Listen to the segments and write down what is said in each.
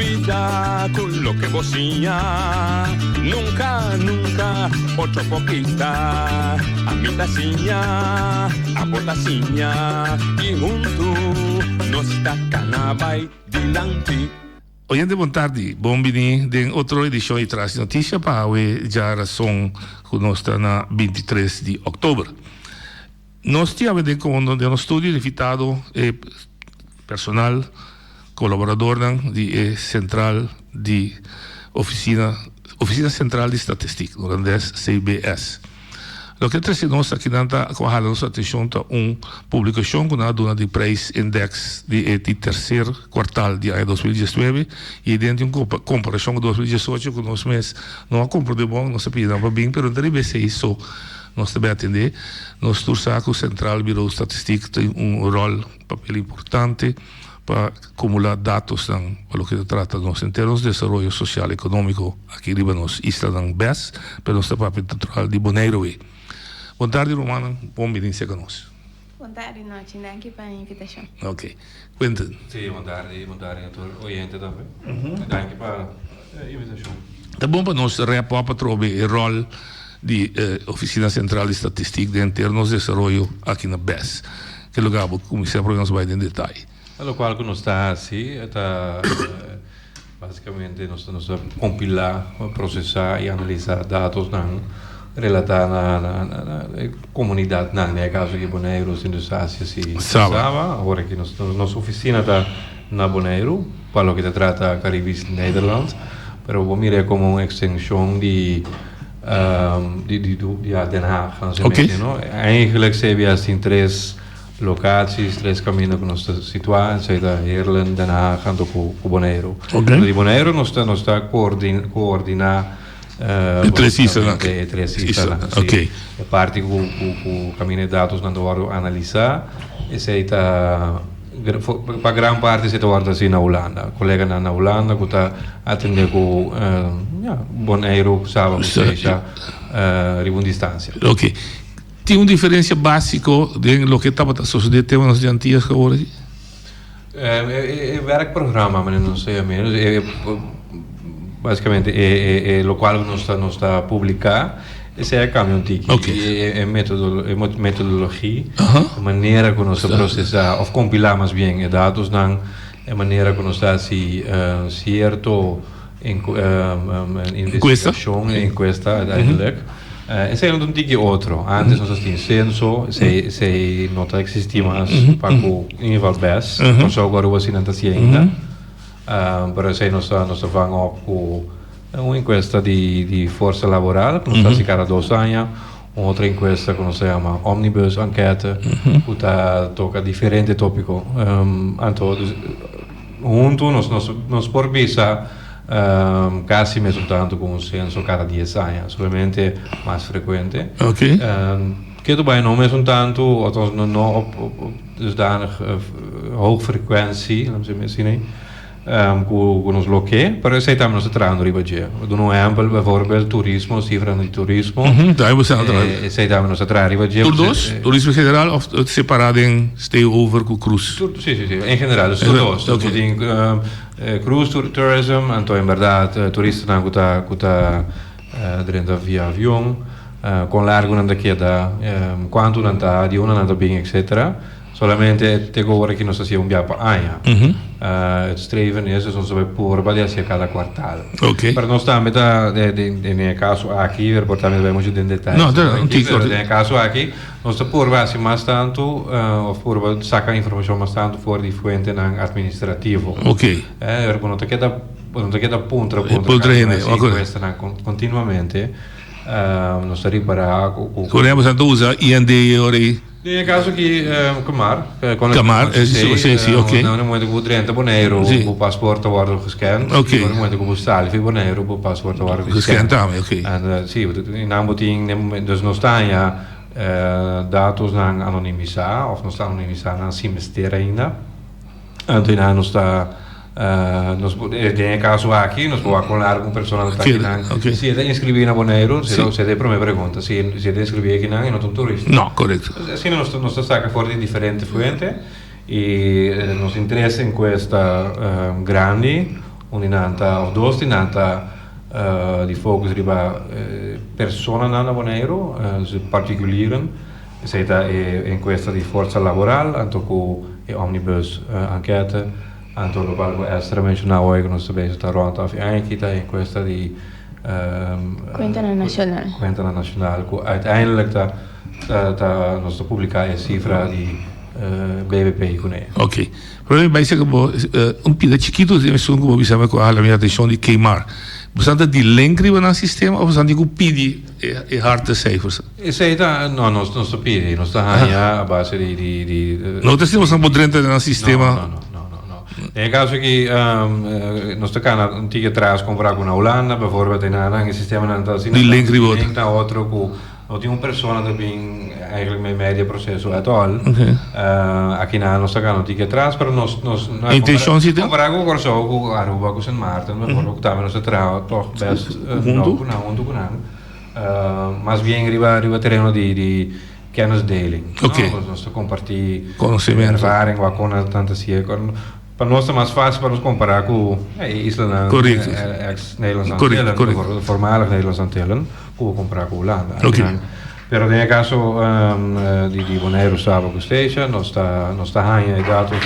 vida con lo que bocinha. Nunca, nunca, otro poquita. A mi tacinha, a botacinha. Y junto nos está canabay dilante. Oyente, boa tarde. Bom bem em outra edição e traz notícia para o já são conosco na 23 de outubro. Nós tínhamos com um estúdio invitado personal, colaborador de central de oficina central de estatística, holandês CBS. O que traz nós aqui nanta com a nossa atenção a publicação com a dona de Price Index de terceiro quartal de ano 2019 e dentro de uma comparação com 2018 com nós mesmos não há compra de bom, não sabia nada bem, mas não deve ser isso. Nós também atender, nós torçamos que o Central Bureau de Estatística tem rol, papel importante para acumular dados para o que se trata em termos de desenvolvimento social e econômico aqui em nos isla ng BES, para nosso papel natural de Bonaire. Boa tarde, Romana. Bom vir-se conosco. Boa tarde, Noche. Aqui para a invitação. Ok. Cuenta. Sim, boa tarde a todos. Oyente também. Danke para a invitação. Tá bom para nós reapar para o rol de Oficina Central de Estatística de termos de desenvolvimento aqui na BES. Que lugar vou começar a nos vai em detalhe. O qual que nós está assim, basicamente nós estamos compilar, processar e analisar dados relatados na comunidade, no caso de Bonaire, em Ásia e Saba. Agora que nossa oficina está na Bonaire, para o que se trata Caribis Nederland, mas vamos mirar como uma extensão de Den Haag. Okay. Eigenlijk zijn we in três locaties, três caminhos que nós estamos situados, seja Heerlen, Den Haag e Bonaire. Okay. De Bonaire nós estamos a coordenar três islas. Ok. A parte que o caminho de dados não deve analisar, e seja para grande parte se está assim na Holanda. Colega na Holanda que está atendendo com Bonaire, sabe, ou seja, a distância. Ok. Tem uma diferença básica de lo que estava sucedendo nos dias antigos agora? É werkprogramma, mas não sei a menos. Basicamente, é o qual nós está a publicar. Esse é o caminho okay. É metodologia, a maneira que nós processar, ou compilar mais bem dados, a maneira que nós está certo investigação, encuesta, eigenlijk. Esse é um tipo outro. Antes nós tínhamos censo, se não existia mais para o nível BES, nós agora o assinante ainda. Para isso nós vamos com uma encuesta de força laboral, que nós fazemos cada 2 anos, outra encuesta que nós chama Omnibus Enquete, que toca diferentes tópicos. Então, juntos nós por visa quase mesmo tanto com o censo cada 10 anos, somente mais frequente. Okay. Que também não mesmo tanto, althans não dusdanig hoge frequentie, vamos dizer assim, com ons loquê, para isso estamos trabalhando riba dia. Do um exemplo, bijvoorbeeld toerisme, cifra de turismo. Daar we zijn aan estamos a trabalhar riba dia. Todos, turismo general of separado em stay over com cruise? Sim, em geral, dus todos. Okay. Cruise tourism, então em verdade, turistas não cuta dentro via avião, com largo não daqui da, quanto não está, de uma não está bem, etc. Solamente tegenwoordig que nós fazemos para aia. Het streven is dus onze voorbeelden cada quartal. Okay. Para nós também no caso aqui, reportamos bem muito em detalhes. Não, no caso aqui, nós estamos mais tanto, ou por sacar informação mais tanto fora de fuente não administrativo. Ok. Não te queda ponto continuamente. Nós estamos para Corremos a usar IND ora. No caso aqui, Camar, sim, ok. No momento que o Drenthe Bonaire, o passaporte wordt gescand. Ok. No momento que o Salvi Bonaire, o passaporte wordt gescand também, ok. En sim, in aanboding, dus nog staan dados não anonimizar, of não está anonimizar, não se mistério ainda. Então, não está em caso aqui, nós vamos falar com pessoas que estão se é inscrever na Bonaire, se é para me pergunta, se é inscrever aqui não, e não é um turista. Não, correto. Assim, nós estamos fora de diferentes fuentes e nos interessa em esta grande un'inanta o dos dinanta di focus riba persone nana Bonaire, particolari, seita in questa di forza lavorale, anto cu e omnibus enquête, anto lo essere menzionato oggi non sto bene rond af eindkita in questa di Quintana Nacional. Quintana Nacional, cu uiteindelijk da nostra pubblicare cifra di BBP con e. Ok. Però mi sembra che un po' chiquito di nessuno che mi sembra che ha la mia attenzione di Keimar. Bastante di lengri nel sistema o bastante di pidi e harde cijfers? E sei da no, non sto pidi, non sto a base di no, te stiamo sempre dentro nel sistema. No. In caso che non sto cana antiche tras comprare una Olanda, bijvoorbeeld in een systeem aan het zien. Die lengri wordt. Ik nou otro cu die un persona dat ben eigenlijk mijn media processo at all. Aqui na non sto cana antiche tras, però nos intention zit er. Comprare con corso cu Aruba cu San Martin, bijvoorbeeld dat we nos trouw toch best mas bien riba terreno di kennisdeling. Okay. No? Nos compartir conhecimento, ervaring waar kon tante zie para nós é mais fácil para nos comparar com Island, ex-Nederlands Antillen, bijvoorbeeld voormalig Nederlands Antillen, hoe comparar com Holanda. Okay. Pero nel caso di Bonaire stava con station, non sta hanya i datos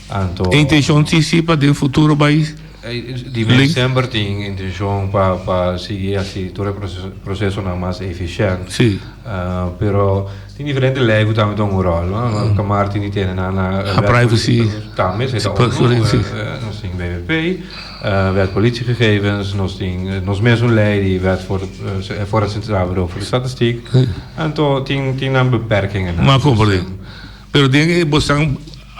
anto. Intention si para o futuro país. Die mensen sempre tien intention para seguir assim todo o processo mais eficiente. Sì. Però in differenti lei também tem um rol, no? Que Martin tem a privacy. Também sei dat ook. Nos tem BBP, wet politiegegevens, nos mesmo lei die wet voor het Centraal Bureau voor de Statistiek. En toch tien aan beperkingen. Maar comprei. Pero denk que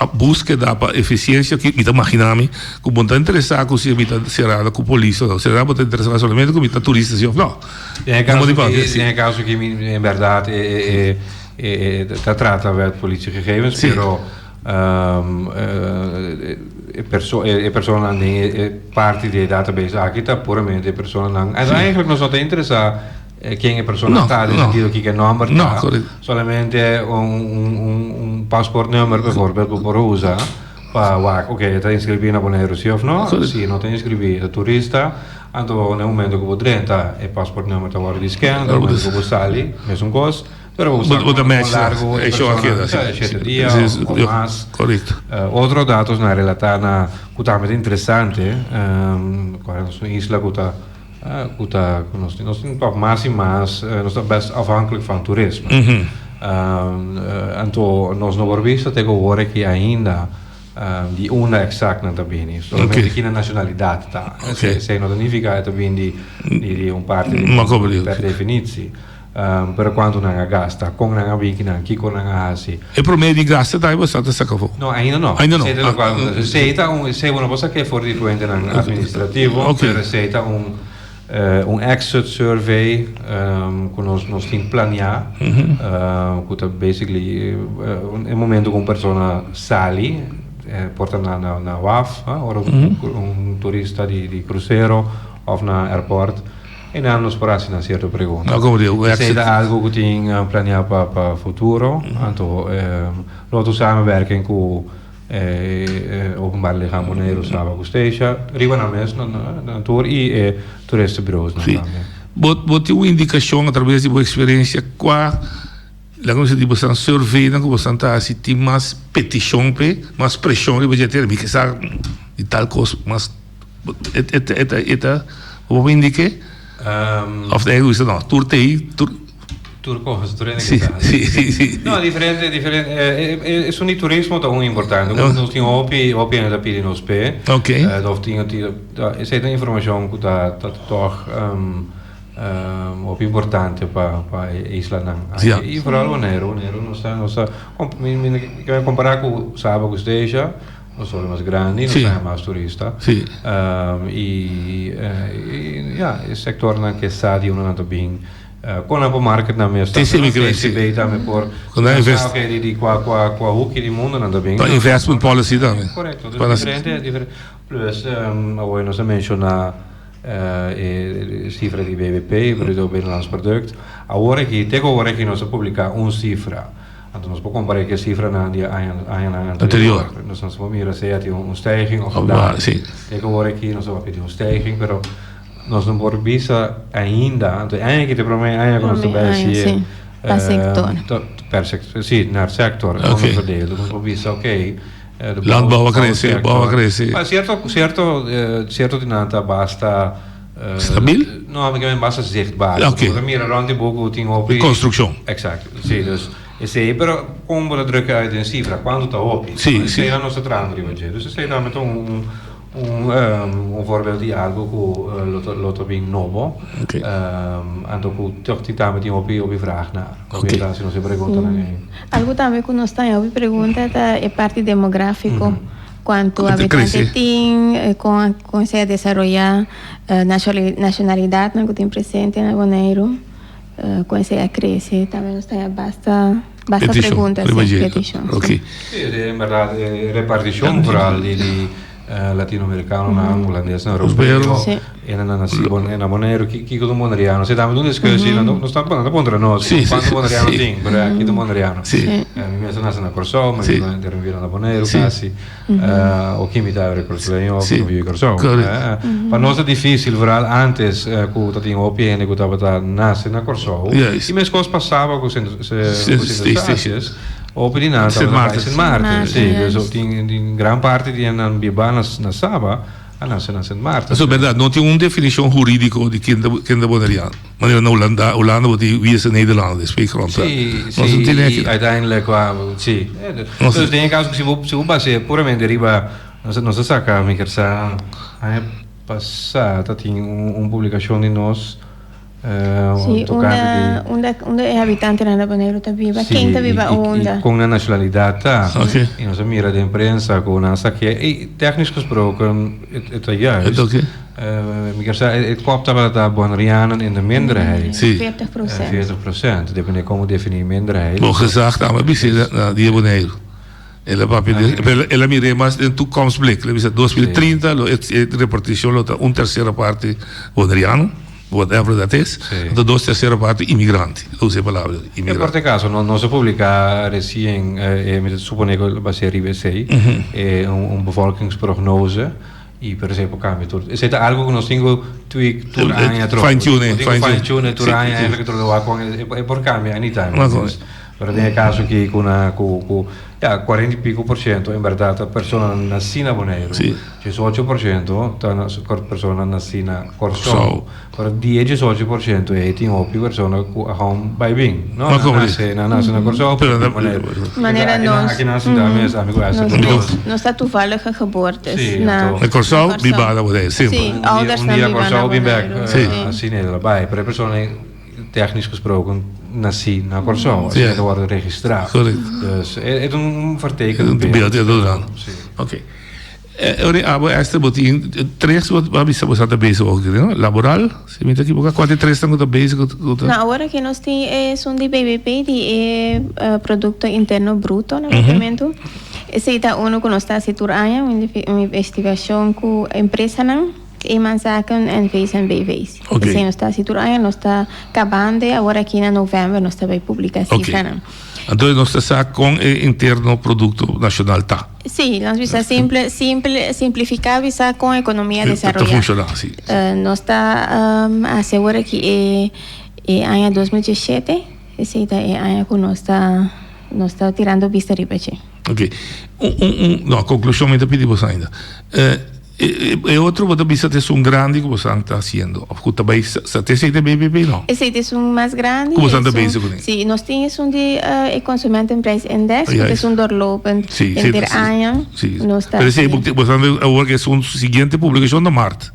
a búsqueda para eficiencia que me imaginami como está interesado com se está cerrada com polícia ou será para interessado somente com está turista se não em caso que em verdade está trata de politiegegevens pero persona parte di database aqui está puramente persona não eigenlijk não só te interessa quem é persona está no sentido que number está solamente un paspoortnummer bijvoorbeeld por usa para ok te inscrevi na Bonaire sim ou não se não te inscrevi da turista então no momento que você entra o paspoortnummer está agora de scan no momento que você sai mesmo coisa pero você largo é só aquilo 7 dias ou mais correto outros dados na relatada que está muito interessante quando na isla nós temos mais e mais, nós estamos best afhankelijk van toerisme. Então, nós não vamos ver tegenwoordig que ainda die exact não está bem. Solamente aqui na nacionalidade está. Se não significa que bem de parte per definitie. Per quanto não gasta, com não bem que com não hasi. E promedio di gasta dai bastante sacco. No, ainda não. Se uma coisa que for diferente no administrativo, per seita exit survey que nós temos que planear que basically no momento que uma pessoa sai porta na WAF ou turista de cruzeiro ou na airport e não nos para uma certa pergunta se é algo que tem planear para o futuro então nós samenwerking com openbaar lichaam Bonaire stava com station riba na mes na tour e toeristenbureaus Bote uma indicação através de sua experiência qual la cosa di bastante survey na bastante assim tem mais petição mais pressão de budgetária que sa e tal coisa mas vou indicar of the ego is não Turco, sì. No, differente. Sono i turismo da un importante. Quando ti opi da pidi no spe. Ok. Of ti sei da informazione da toch op importante pa Island. E vooral Bonaire non sta comparar com Saba com Station. Non sono mais grandi, non sono mais turista. Sì. Il settore anche sa di un anno bem con la market na mesta. Se beta me por. Con la invest. Di qua hoekje di mondo non da bem. La investment policy também. Corretto, differente. Plus noi non si menziona cifre di BBP, bruto binnenlands product. Agora que tegenwoordig non si pubblica un cifra. Então, nós podemos comparar que a cifra na ano anterior. Nós vamos mirar se há uma stijging ou sim. Agora aqui nós vamos pedir uma stijging, mas nós não podemos ver ainda, então eigenlijk para mim ainda nós sim, per sector. Per sector, sim, naar sector, como verdelen. Nós podemos ver, Landbouw a crescer. Mas certo de nada basta stabiel? Não, mas basta zichtbaar. Okay. Mira rond die boek tinha op. Construção. Exact. Sim, dus esse pero como la drukken uit in cifra quando sta op. Sim. Sei a nossa trama de hoje. Dus sei daar met un voorbeeld di algo che lo bem novo. Okay. Ando com toch die daar met die op vraag naar. Okay. Daar se não se pergunta ninguém. Algo também que nós temos a pergunta é parte demográfico. Quanto habitante tem, com se desarrollar nacionalidade que tem presente na Bonaire, com se cresce, também nós temos basta perguntas. Petition. Ok. In verdade, repartição vooral die latino-americano, holandês, europeu, na Bonaire, que do Bonaireano. Se estamos numa discussão, não está contra nós. Quanto Bonaireano tem, mas aqui do Bonaireano. Minha nasce na Corsol, mas eu na Bonaire, quase. O que me dá recordação, o que eu Corsol. Para nós é difícil, vooral antes, que eu tinha o PN, que eu estava nasce na Corsol. E minhas coisas passavam com os estágios. Opininato Sint Maarten. Sim, dus tem grande parte de Biba na Saba, na Sint Maarten. Isso é verdade, não tem uma definição jurídica de quem é bonaireano. Mas na Holanda wordt wie is een Nederlander, spreekt rond. Sim, uiteindelijk sim. Dus denk als que se vou basear puramente deriva, nossa saca, me quer sa, ano passado tinha publicação de nós. Sì, onde è abitante nella Bonaire viva, sì, chi viva onda? Con una nazionalità, in una mira di imprensa, con una sacche, tecnisch gesproken, het is juist. Het klopt dat de Bonaireanen in de minderheid. 40%. Dat ben ik como definir minderheid. Nog gezegd, maar die Bonaire. Ela mire mais em toekomstblik. Ela diz 2030, a repartição é uma terceira parte bonaireano. Whatever that is, de 2/3 parte imigrante, use palavra imigrante. In qualche caso non si pubblica recien, mi suppone che va a ser IBC, un bevolkingsprognose, e per esempio cambia tutto. È algo che non tengo fine-tune, turania, eigenlijk e por cambia anytime. Per nel caso che con 40 e pico % in verdade persona nascina Bonaire, c'è 8% persona nascina Corsol, per 10-18% è più persona che hanno bei bing, no? Nasce na Corsol, per Bonaire. Maneira nós. Aqui nasce da mesma amigo essa. Nós está toevallige geboortes na Corsol, bibada Bonaire, sempre. Sim, ouders na Corsol bin back, assim erbij, per persona technisch gesproken nasci na Corsol, ze worden geregistreerd. Dus het is een vertekend beeld. Oké. Esta botin, três você está bezig ook, né? Laboral, se me equivoco, quanto três estão bezig? Na agora que nós temos um de BBP, de produto interno bruto, no momento. Esse é um que nós está situando, uma investigação com a empresa não. Zaken en VS en BV's. Okay. Nós está situando, nós está acabando, agora aqui em novembro nós está vai publicar cifra. Então nós está com o interno produto nacional tá. Sim, nós visa simplificar visa com a economia desarrollada. Funcionar, sim. Nós está assegura que é ano 2017, esse é ano que nós está tirando vista repete. Ok. Não, conclusão me pedimos ainda. E outro você precisa ter um grande que você está fazendo. Você tem de BBB não? Esse é um mais grande. Como você está fazendo com ele? Sim, nós temos um de Consumentenprijs Index, que é um doorlopend interano. Sim. Por exemplo, você agora que é um seguinte publicação da Marte.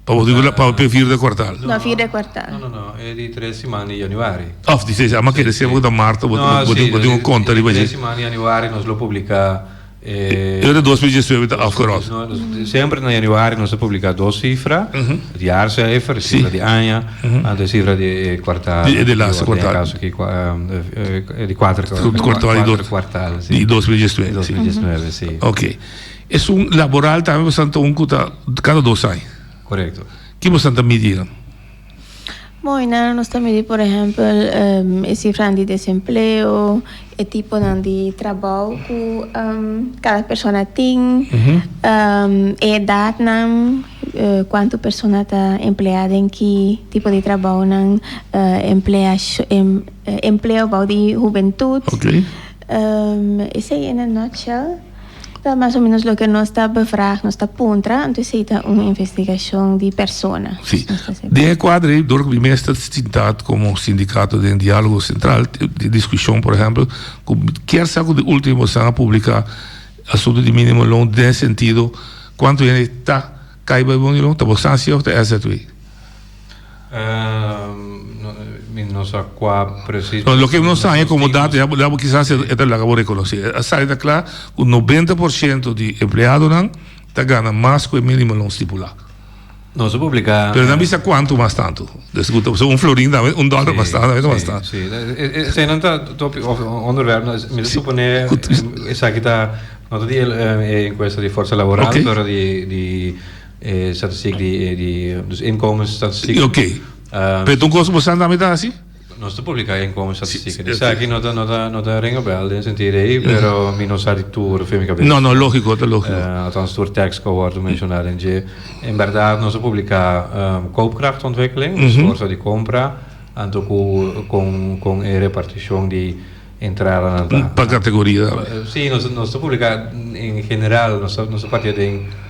Para o perfil de quartal. No, fine de quartal. No, è di 3 settimane di januari. Ma che siamo da Marte, un conto di 3 settimane di januari non lo pubblica. De 2017 afgerond. Sempre in januari non si pubblica due cifre, di jaarcijfer, de cifra di anno, de cifra di quartale. Di laatste kwartaal. Di quartale. Di 2019. Sì. Ok. E un laboral também bastante cada 2 anos. Corretto. Che bastante medire? Bueno, nós também, por exemplo, esse cifra de desemprego, o tipo de trabalho que cada pessoa tem, a idade, quanto pessoa está empregada em que tipo de trabalho, emprego de juventude. Ok. Isso aí, in a nutshell. Mais ou menos o que nós está bevraagd, nós está pontra, então isso é uma investigação de persona. Sim. De quadro, door que meeste citado como sindicato de diálogo central, de discussão, por exemplo, quer saber de último sanga publicar assunto de mínimo loan, de sentido, quanto ele está caiba de mínimo loan, está bastante ou está essa tu? Non so qua preciso. No, lo que no sabe como dato, ya quizás esta la acabo de reconocer. Está claro que un 90% de empleados está ganando más que el mínimo loan estipulado. No se publica. Pero no viste cuánto más tanto. Un florín, un dólar más tanto, bastante. Sí. Zijn een onderwerp, mi suppone, sa che non di in questa di forza lavorale, però di statistiek dus inkomensstatistiek. Oké. Pero tú cosas bastante a mitad así? Non sto pubblicando inkomensstatistieken. Dus sa che non ringa bel, in sentirei, però mi non sa di tour, film ik No, logico, è logico. Althans door tekst wordt mencionado in verdad non si pubblica koopkrachtontwikkeling, dus forza di compra, anche con repartizione di entrada per categoria. Sì, non si pubblica in generale, non si parla in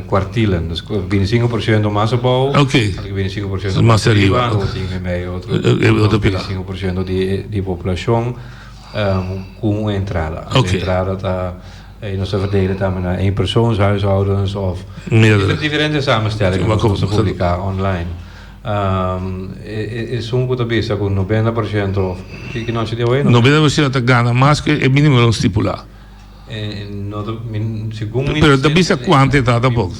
kwartielen, dus 25% massabouw, 25% massaria, outro 25% di população com entrada. A entrada está não se verdelen dan naar eenpersoonshuishoudens of differente samenstellingen dat se publica online. E sono bisa con 90% che non ci devo 90% gana más que el mínimo non stipulato. Pero te bisa quantità da poco.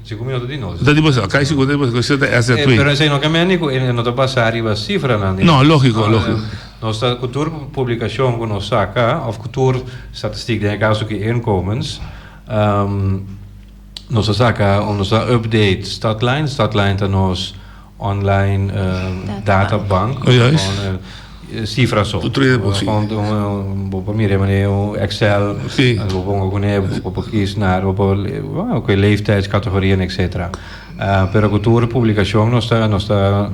Siccome di no. Da tipo so, kai sicuro che questo è essere tu. Però se non cambianico e non da passare va cifra nan. No, logico. Nostra cultuurpublicatie con Osaka of cultuurstatistiek denk als ook inkomens. Nos Osaka onze update stadlijn dan ons online databank. Cifra so. Op meer Excel, op kies naar op leeftijdscategorieën etc. Per cultuurpublicatie nos sta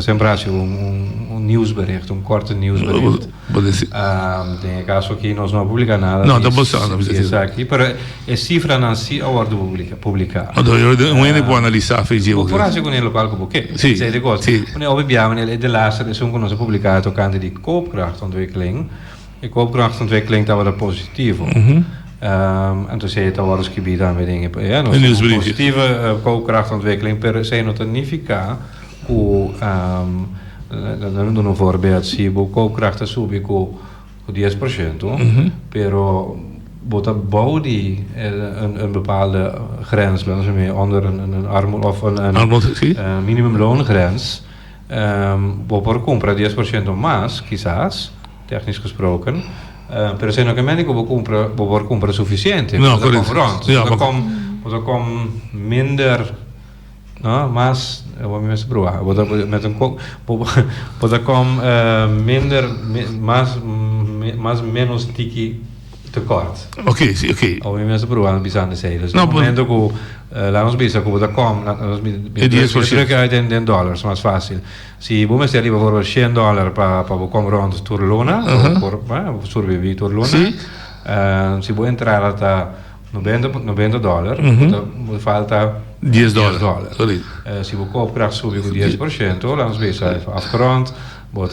sempre un nieuwsbericht, un korte nieuwsbericht. Nel caso che non pubblica nada. No, da possiamo. Esatto, però è cifra non si award pubblica. Non può analizzare fisico. Però se con il locale perché? Sì. Sei le cose. Noi abbiamo de laatste sono con ons pubblicato kant die koopkrachtontwikkeling. De koopkrachtontwikkeling dat was positivo. En toen zei het al eens gebied aan met dingen. Ja, positieve koopkrachtontwikkeling per se non significa dan doen we voorbeeld zie je koopkracht subi con 10%, però bouw die een bepaalde grens, onder een armoede of een minimumloongrens, voor compra 10% más, quizás, technisch gesproken, però se non che voor compra sufficiente, komt minder. No, mas vou me provar. Met een minder, mas menos tiki tekort. Oké, sim, oké. Vou me provar bisande sei. Dus no momento que lá nos bisa que com druk uit in dollars, mais fácil. Se vou me ser livre voor $100 para com rond turlona, por surviver turlona. Se vou entrar até $90, falta $10. Se we koopkracht subi con 10%, dan is het afgerond. Por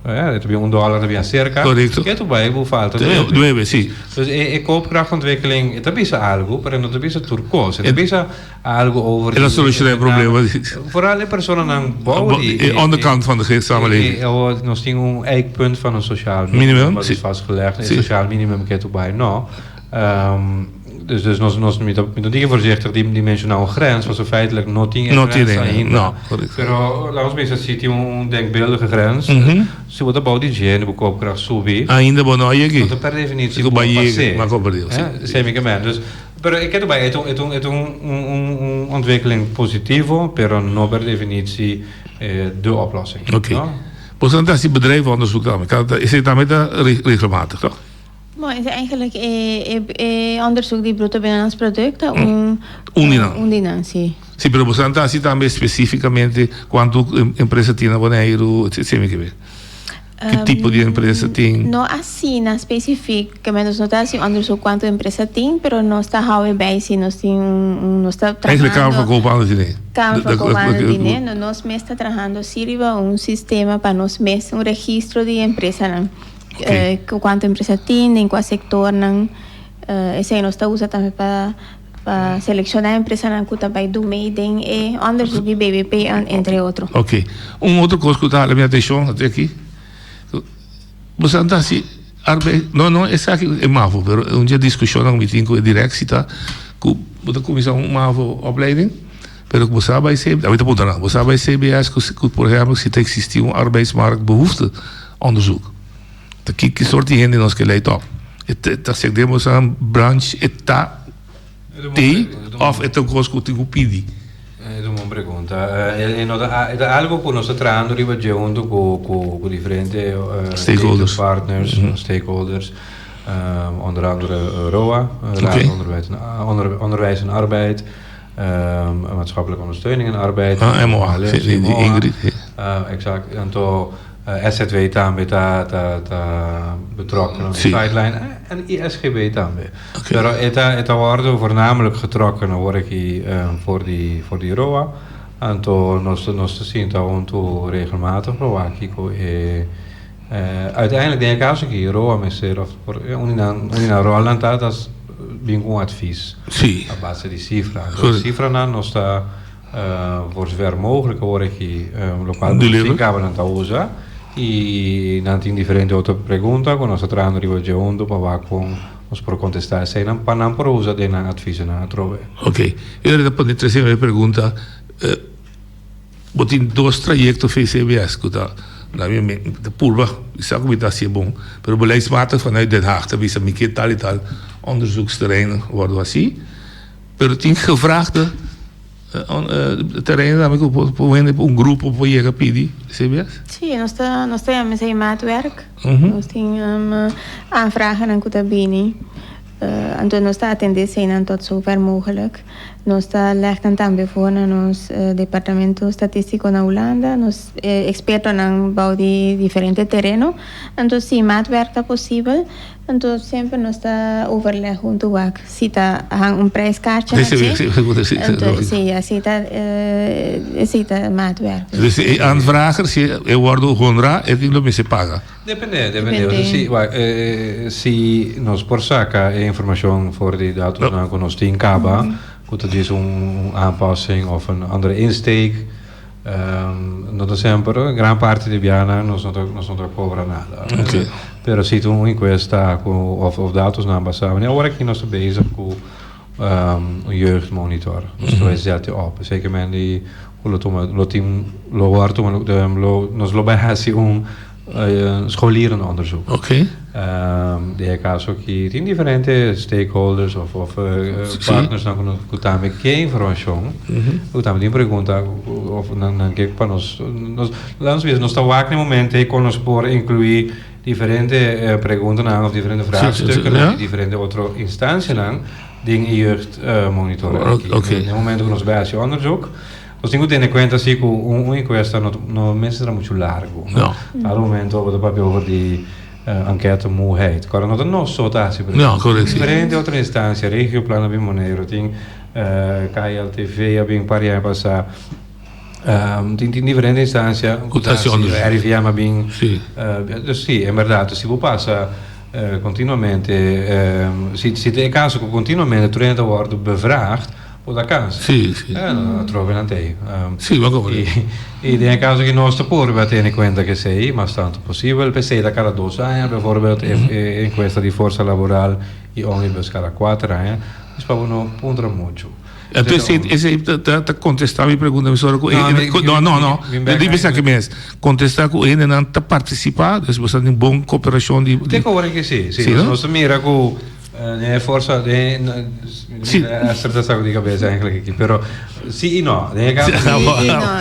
$1 abbiamo circa. Correcto. Che tu vai, falta 9, sì. Dus koopkrachtontwikkeling, het is algo, maar het is turcoos. Het is algo over. En dat solutioneert het probleem. Vooral de personen aan bouwen. Aan de kant van de samenleving. Nog steeds een eikpunt van een sociaal minimum. Dat is vastgelegd. Een sociaal minimum kent erbij. No. Dus nos met die voorzichtig die mensen nou een grens was er feitelijk not in no, pero laat ons mensen ziet een denkbeeldige grens. Ze wordt bouwd in higiëne, koopkracht subi. Ainda bom não aí aqui. Want per definitie moet passeren. Maar kom per Deus. Semicamente. Dus Pero ik heb erbij, het is een ontwikkeling positivo, pero no per definitie de oplossing. Oké. No? Bijvoorbeeld als je bedrijvenonderzoek dan, is het daarmee regelmatig, toch? Maar is eigenlijk onderzoek die bruto binnenlands product Undinan. Sì. Sì, però possiamo si também specificamente quanto empresa tiene Bonaire, che tipo di empresa tem? No assina specificamente, nós não está assim onderzoek quanto empresa tem, pero não está houden bij si nós tem não está trabalhando. Eigenlijk Kamer van Koophandel dinheiro. Kamer van Koophandel dinheiro, nós mesmo está trabalhando sirva sistema para nós mesmo registro de empresa não. Okay. Quanto empresa tem, em qual sector não. Esse aí nós está usa também para selecionar a empresa não que também do meio tem onderzoek de BBP entre outros. Ok. Outra coisa que está a minha atenção até aqui. Você não está assim, não, esse aqui é MAVO, mas dia discussão com a direção, com a comissão MAVO opleiding, mas você vai ser, você vai ser BS, que por exemplo, se existir arbeidsmarktbehoefte onderzoek. Que soort de gente nós que leidt op. Dat zeggen aan branche eta T of het een coisa que o pidi. É uma boa pergunta. É algo que nós estamos trabalhando junto com diferentes stakeholders, partners, stakeholders, onder andere ROA, Raad Onderwijs en Arbeid, maatschappelijke ondersteuning en arbeid. MOA, Ingrid. Exact. En toen SZW também está betrokken op de sideline en ISGB também. Maar het worden voornamelijk getrokken word ik voor die ROA. En toen nos zien dat regelmatig ROA kiko uiteindelijk denk ik als ik ROA meester of unina Roland dat is bem com advies. Sim. A base de cifra. De cifra não nós está voor zover mogelijk word ik lokaal bestuur gaan usa. E não tem diferente outra pergunta quando nós estamos junto para nós por contestar se não para não por usar de na adviso na trove. Ok. Eu depois de trazer uma pergunta, botin dois trajectos fez CBS que tá na minha de pulva, isso como está se bom, pero beleidsmatig vanuit Den Haag, dat is een tal en tal onderzoeksterreinen worden assim, pero tinha gevraagde terrein dat ik op grupo voor je pedi CBS? Sim, nós temos aí maatwerk. Nós temos aanvragen aan Kutabini. Então nós está atendendo sem tot zover mogelijk. Nós está leggen também voor naar ons departamento statistico na Holanda. Nós expertos na bouw de diferente terreno. Então sim, maatwerk está possível. Então sempre nós está overleg junto wak. Se está een prijskaartje. Sim, está maatwerk. Dus aanvragers, je wordt honra, en die lopen se paga. Depende. Se nós por saca informação voor die datum na que nós tem caba, dat is een aanpassing of een andere insteek. Non sempre, gran parte di Biana non cobra nada. Okay. Però se tu in questa of datos na ambassade, ne ora que nós estamos bezig com jeugdmonitor. Então é zet op. Zeker men die nos lo behasi scholierenonderzoek. Okay. De caso que tem diferentes stakeholders of partners na que também que informação. Eu também pergunta of na que para nós está wakker momento e nos por incluir diferentes perguntas of diferentes vraagstukken of diferentes outra instância na ding jeugdmonitor. No momento que nós base onderzoek nós temos que ter em conta assim que encuesta no mês será muito largo. Al momento o papel over die enquête moeheid. Quando nós não só tá assim. Diferente outra instância, regio plano bem maneiro, tem KLTV bem paria passar. Tem diferente instância, RVM bem. Sim, é verdade. Se você passa continuamente, se tem caso que continuamente durante o ano bevraagd. Da kans. Sì. Trovo in te. Sì, ma come? In caso che non sto pure per tenere conto che sei, ma tanto possibile, per sei da cada 2 anni, bijvoorbeeld in questa di forza laborale, e omnibus cada 4 anni, spavano punto molto. Então, esse contestar me pergunta me sobre não. Eu pensar que mesmo contestar com ele não tá participar, se você tem boa cooperação de. Tem que ver que sim. Nós mira com Nee, forse aspetta di cabeça eigenlijk aqui, pero sí y no.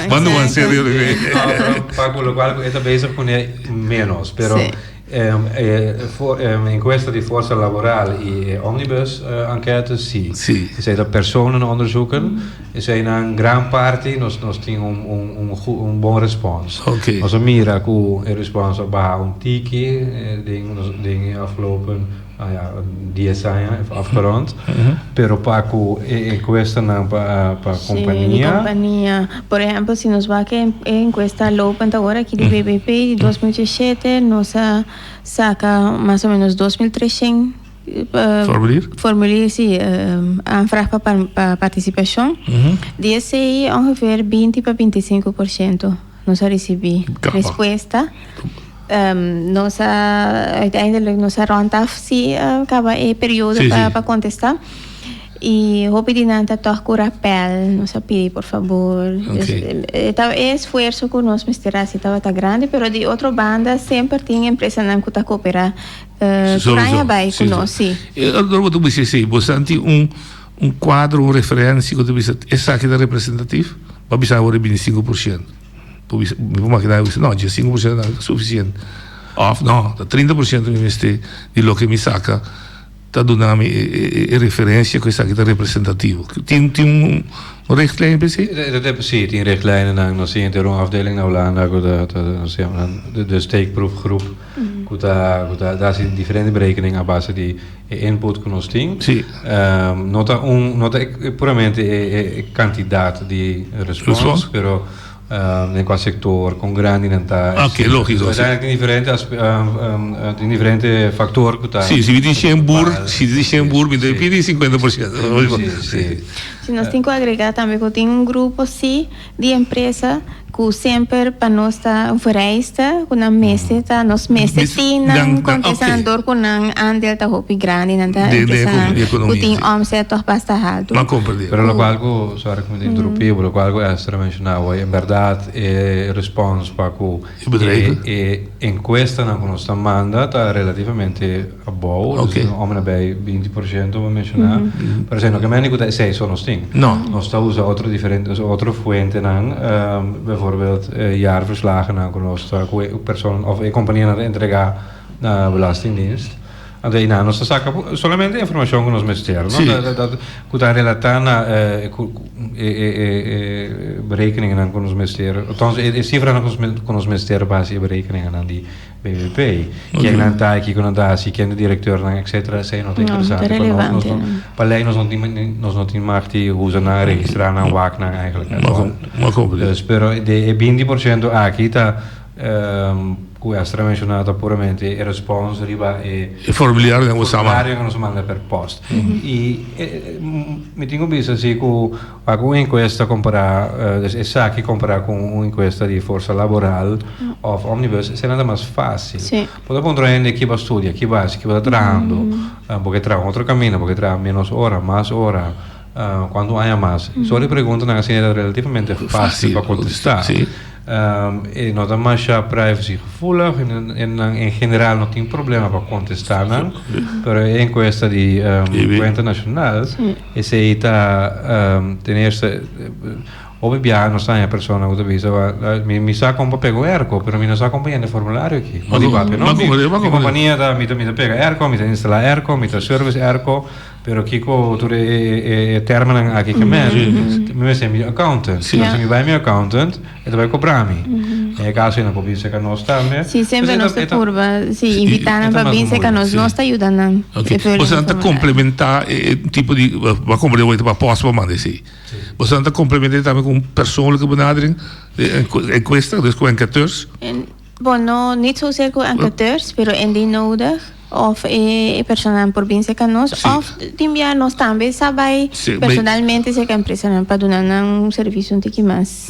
Quando van serio para con lo qual está bezig con menos, pero in questa di forza laborale e omnibus enquête sì. Ze zijn dat personen onderzoeken. Ze zijn een gran parte nos tienen un buon respons. Okay. Als mira ku respons op een tiki dingen afgelopen die afgerond. Pero Paco en questa pa compañía. Por ejemplo, si nos va que en questa lopen ahora aquí de BBP de 2017 nos saca más o menos 2.300 formulier sí, aanvraag para participación. De ese ongeveer 20 para 25% nos recibí respuesta. Uiteindelijk nos rond af acaba el periodo para contestar y hoop die nanta toch con rappel nos pide por favor. Estaba esfuerzo con nos misterasi estaba tan grande, pero de otra banda siempre tiene empresa nan que coopera bij con nos sí. Allora tu dici sì, bastante un quadro, un referenza che tu dici è sacra representativo, ma bisogna avere 25%. Mi può immaginare questo, no, già 5% è sufficiente. No, da 30% di quello che mi sacca, da donarmi referentie a questa che è rappresentativo. Ti un richtlijn per sí? Dat heb je in richtlijnen dan zie je in de afdeling nou landen de steekproefgroep. Daar zitten differente berekeningen a base di input con ons team. Sì. Nota puramente candidato di response, però in qua sector con grandi identità. Ok, logico. Zijn differenti fattori. Sì, si dice in Boer, mi devi piedi 50%. Sì. Si nós temos que agregar também que tem grupo sim de empresa que sempre para nós está oferece com a mesa tá nós mesa tem um contestador com um andel tá hopi grande na empresa que tem omset toch bastante alto. Ma comprende. Pero lo qual go sorry que me interrompi, lo qual go essere mencionado in verdad response para cu in questa non conosco manda tá relativamente above, om bij 20% we mencionar. Per esempio che me ne 6 sono sting. No. Nos está usa otro fuente dan bijvoorbeeld jaarverslagen aan personen of compañías aan entregar naar belastingdienst. En dan nos saca solamente información con los ministerio, sí. Dat kuta relatana berekeningen con los ministerio. Althans cifra con los ministerio base berekeningen aan die BBP. Quien aan taak, quien aan dasie, quien de directeur dan etcétera, zijn nog interessant. Alleen nos not in marti hoe ze naar registreren aan wakna eigenlijk. Dus pero de 20% aquí ta cui è menzionata puramente il response riba il formulario che non si manda per post mi tengo visto sì che un'inchiesta compara sa che compara con un'inchiesta di forza laborale o omnibus è nada más fácil poi dopo prende chi va a studiare chi va lavorando perché tra un altro cammino perché tra menos hora más hora quando haya más solo preguntas è relativamente fácil para contestar e nota mais privacy gevoelig in general non tem problema para contestar pero in questa di cuenta nacional e se ita tenerse ovvio non sta una persona che mi sa con pego erco però mi non sa accompagnare il formulario qui ma di parte no mi compagnia da mi pega erco mi installa erco mi service erco però Kiko tu termina anche che me sembra mio accountant se mi vai mio accountant e dove cobrami e caso non può dire che non sta me sì sempre nostra curva sì invitare a dire che non sta aiutando possiamo complementare tipo di ma come devo dire per posto ma sì possiamo complementare também com persoonlijke benadering in questa dus con enquêteurs no niet zozeer con enquêteurs pero indien nodig of personal por bien se canos of timbiar nos também sabe personalmente se que empresa não para dar um serviço um pouco mais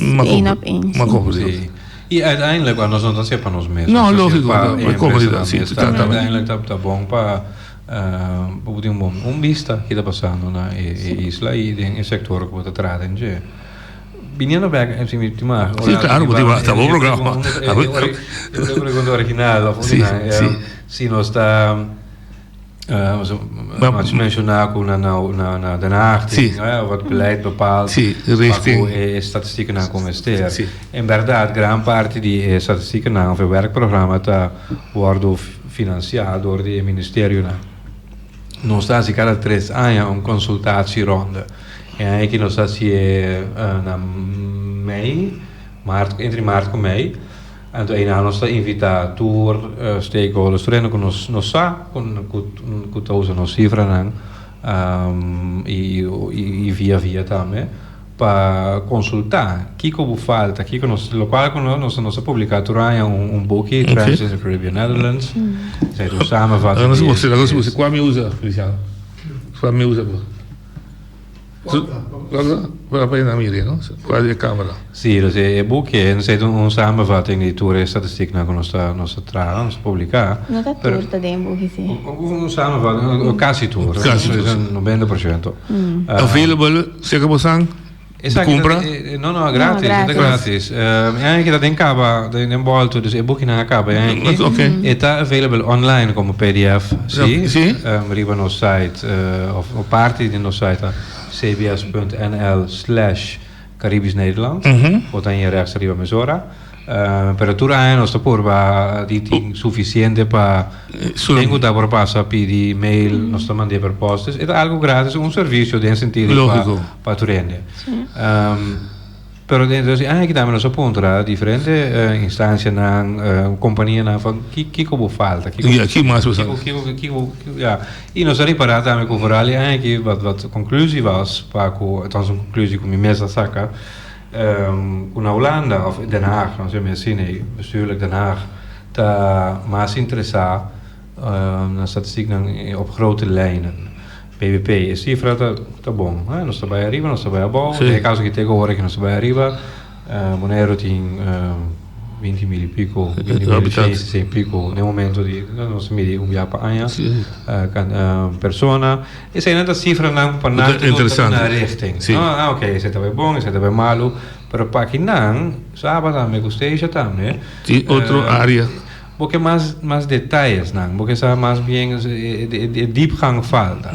e uiteindelijk nós não estamos para nós mesmos não lógico uiteindelijk tá bom para vista que está passando na isla e em setor que está tratando viniendo back en sí misma sí claro está bom programa eu pergunto original si no está Wat je mentionaat naar Den Haag, wat beleid bepaalt, richting statistieken naar investeren. In verdade, gran parte die statistieken naar een werkprogramma worden financiado door het ministerie. Non sta si cada 3 anni een consultatieronde. En ik non sta si na mei, entre maart en mei. En toen een sta invita tour stakeholders treino con nos sa con todos nos cifran e via também para consultar que falta que nos local nos publicato boekje Trends in the Caribbean Netherlands zij doen samenvatting você qual me usa Cristiano qual me usa Guarda in Amerika, no? Quasi a camera. Sì, il boekje, zij doen een samenvatting die tour statistiek naar nostra trara, nos publicar. Não tá torta de boekje, sim. Een samenvatting, een cassitour. Een 90%. Available, zeker bosang? Compra? No, gratis. Gratis. Eigenlijk dat in Kaba, in Bolto, dus il boekje naar Kaba. Het is available online come PDF. Sì. Arriva no site, of parti di no site. cbs.nl/Caribisch Nederland. Wat dan je rechts arriba mesora. Per Turijn nostra porva di sufficiente pa tengo da por passa di mail nostra mandi per postes. È algo gratis, un servizio di incentivo pa Turende. Però dentro anche da nostra punta differente instanze na compagnie na van chi come falta chi mais ja e nos riparata anche con vorali anche wat conclusie was Paco het was een conclusie kom je mesa sacca una Hollanda of Den Haag dan zijn we zien bestuurlijk Den Haag ta mas interessa na statistiek op grote lijnen PVP e cifra tá bom, non sta bem arriba, non sta bem abaixo. Nel caso che te agora che non sta bem arriba, Monero tem 20.000 e pico, 20.000 e pico nel momento di non si mede un biapa anja persona e sei nata cifra não para nada na richting. Ok, se tá bem bom, se tá bem malo, pero para que não, sábado me gostei já também. Tem outra área. Porque más detalles nang, porque sabe más bien de diepgang falta.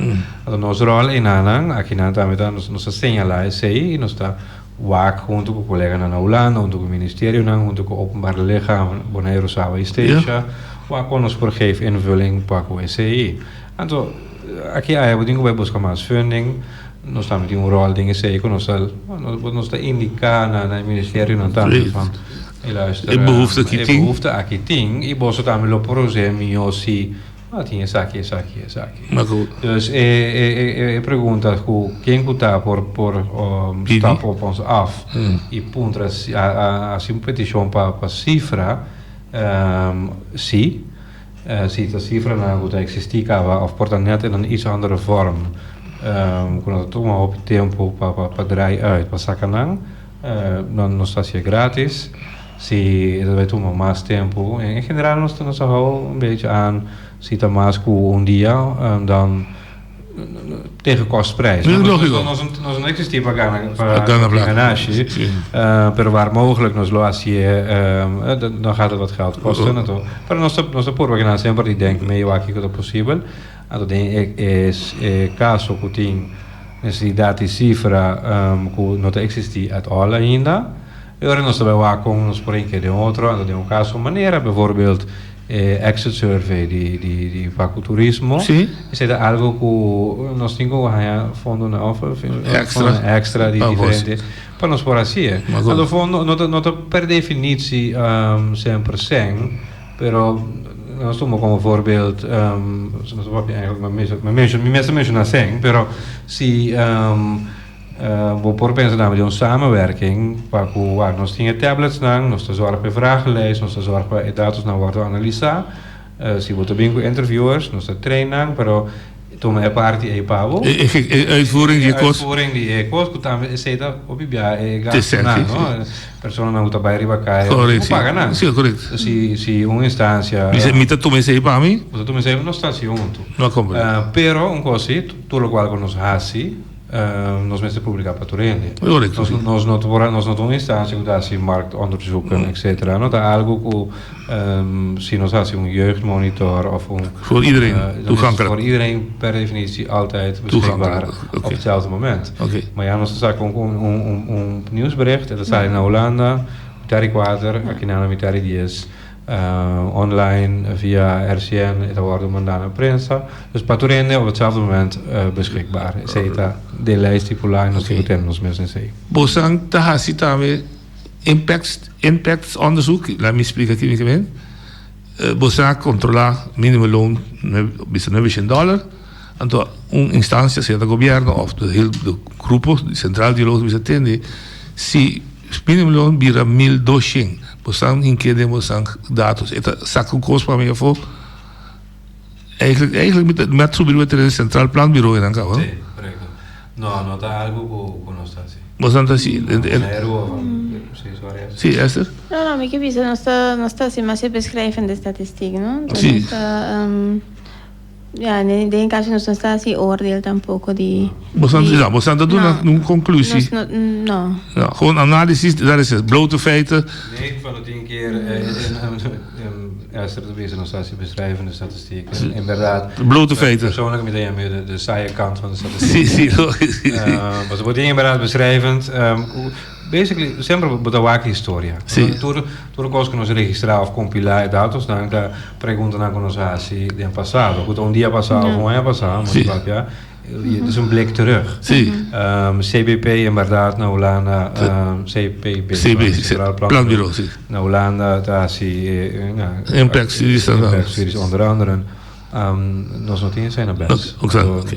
Nos rol in anang, aqui na também nos señala sei e nos está waak junto com o colega na Holanda, junto com o ministério nang, junto com o openbare lichaam, Bonaire Sawa Station, waak ons voorgeef invulling para o SCI. Então, aqui há o dingo vai buscar mais funding. Nós também temos rol dingen sei, nos está indicar na ministério na também van behoefte a kiting e bosso também lo prosemi si tinha saki. Dus pergunta quem está por stap op ons af e punta a simpetição para cifra si a cifra na goed existiva of porta net in een iets andere vorm quando tu maar op tempo para draai uit para sacanang non sta sia gratis. Si dat wij toen maar tempo. In generaal nos hou een beetje aan. Ziet er maar een dia dan tegen kostprijs. Nos een existie para ganasje. Per waar mogelijk nos lo dan gaat het wat geld kosten. Maar nos porva que sempre die denkt mee waar ik het possible. Dat is caso que tem necessidade cifra que não existe at all ainda. Ora nós trabalhamos com uns porém de outro, então tem um caso maneira, bijvoorbeeld exit survey de turismo. Sim. Isso é algo que nós temos fundo na extra de diferente para nós por assim. No fundo não per definitie 100%, pero nós tomamos como voorbeeld, nós vamos eigenlijk mensen mencionar 100, pero si we voorbeelden namen die een samenwerking, waar nós tinha tablets nang, nós zorgen per vragenlijst, nós zorgen per dados na worden analisar, si we também com interviewers, nós trainen, pero toen é parte e pavo. Uitvoering die kost. Uitvoering die kost, que também aceita o bibia gasto nang, no? Persona não está para riba cai, não paga nang. Sim, correto. Si uma instância. Mita tu me sei para mim? Tu me sei não está junto. Não compro. Pero um cosi, tu lo qual nos hasi nós mesmos publicar para Torrende. Nós não temos instância que dá marktonderzoeken, etc. Não dá algo que se nós fazemos jeugdmonitor of voor iedereen toegankelijk. Voor iedereen per definitie altijd beschikbaar op hetzelfde moment. Maar ja, nós sacamos nieuwsbericht, dat staat na Holanda, Mitari 4, aqui na Mitari 10. Online via RCN e dat wordt mandado à prensa. Dus para Torrende op hetzelfde moment beschikbaar. Zeita de lijst stipulada nos temos mesmo sei. Bosang tahasi também impacts onderzoek. Laat me explicar aqui bem. Bosang controlar minimum loon bisa $900. Então, instância, seja do governo ou do grupo central de los bisa tende, se minimum loon vira $1,200. Bosang inquedemos dados. Eta saca um custo para mim for. Eigenlijk met subir o central planbureau en dan Sim, correto. Não está algo que não está assim. Bosang está assim. Sim, Esther? Não, me que bisa não está assim, mas é beschrijven de statistiek, não? Sim. Ja, in caso non sta si oordeel tampouco di... Bosang dat doen een conclusie. No. Gewoon analyses, daar is het. Blote feiten. 9 van de 10 keer Esther de Wezen nog steeds beschrijven de statistiek. Inderdaad. Blote feiten. Persoonlijk meteen meer de saaie kant van de statistiek. Maar ze worden inderdaad beschrijvend. Basically, sempre botar história. Tudo coisa que nós registrar ou compilar dados, então a pergunta na conosci do passado. Um dia passado ou ano passado, mas ja, dus een blik terug. CBP inderdaad, na Holanda, CPB, Planbureau. Na Holanda, daar zie Impact Series onder andere. Nós não tínhamos ainda best.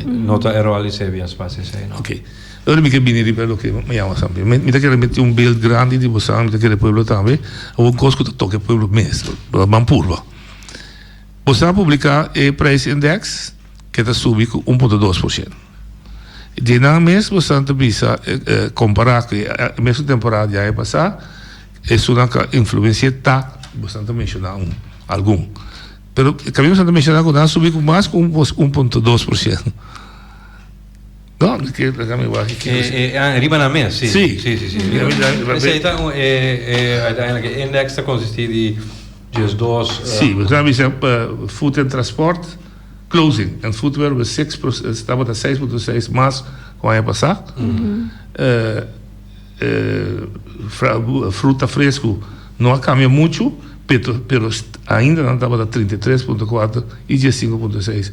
Nota error CBS space zijn. Oké. Ora mi che bini ripelo che mi chiamo sempre. Mi da che metti un build grande di Bosang, mi da che il pueblo tambe, o un cosco da tocca il pueblo mesto, Mampurva. Bosang pubblica e price index che da subi con 1.2%. Di nan mes Bosang te bisa comparar que mesmo temporada já é passar, é una influencia ta Bosang te mencionar algum. Pero cambiamos a mencionar que dan subir com mais com 1.2%. No, que arriba na mes, sì. Sì. Uiteindelijk de index dat consisteert die just dos. Sì, we hebben food en transport closing en footwear we 6%, estamos a 6.6 más como año pasado. Fruta fresco no cambia mucho, pero ainda não estava a 33.4 e 5.6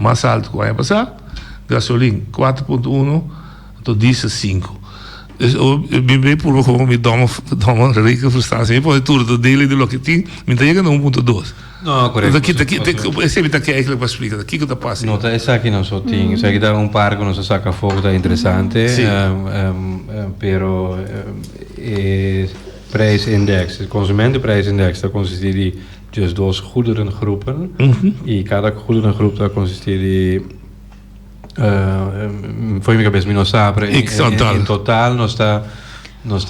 mais alto que o ano passado. Gasolina 4.1, então diesel 5. Dus ik ben por como me dá uma rica frustração. Pode tudo dele de lo que tem, me chega no 1.2. Não, correto. Esse é que eigenlijk para explicar, daqui que está passando. Nota essa aqui não só tem, isso aqui dá par que não se saca fogo, tá interessante. Pero prijsindex, het consumentenprijsindex, dat consisteert die dus dos goederengroepen. E cada goederengroep dat consisteert die foi minha cabeça, não sabe. Em total, nós está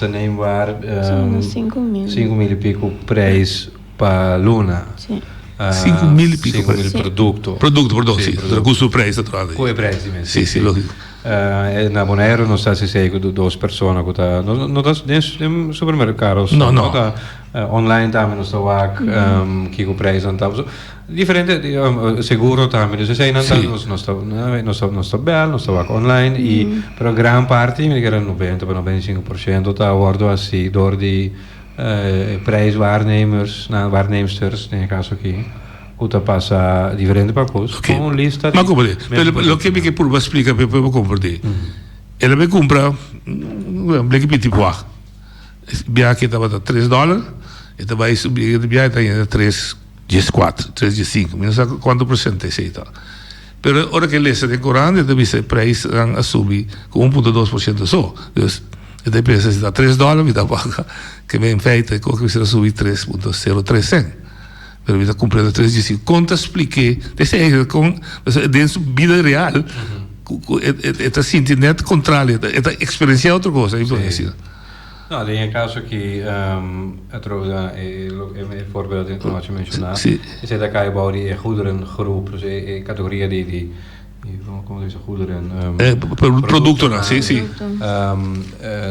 nem var 5.000 e pico prijs para Luna. 5.000 e pico. 5.000 produto, sim. Custo preço, naturalmente. Qual é o preço? Sim, lógico. Na Bonaire não está se segue duas pessoas que tá não está em supermercados. Não. Online também não está lá que o preço não está diferente seguro também. Dus zijn não está bel, não está lá online e para grande parte, me diga 90 para 95% está worden assim door die prijswaarnemers, waarneemsters in caso aqui. Uta passa diferente para coisa. Com lista. Ma come? Lo che mi che pur explica per poi comprare. E la me compra un black piti qua. Bia che stava da $3 e da vai subire di bia da 3.4, 3.5, non so quanto percento sei ta. Però ora che l'essa del Corano deve essere price a subire con 1.2% so. Dus e dai pensa se da $3 mi da paga che in feita che si subì 3.03 cent. Pero vida cumprindo 3 conta expliquei desse com dentro vida real esta sinti net contrário esta experiencia outra coisa então assim no in caso que trovo il voorbeeld in wat je mencionaat is dat kai bouw die goederengroep dus categorieën die Como dice goederen? Producten, sì.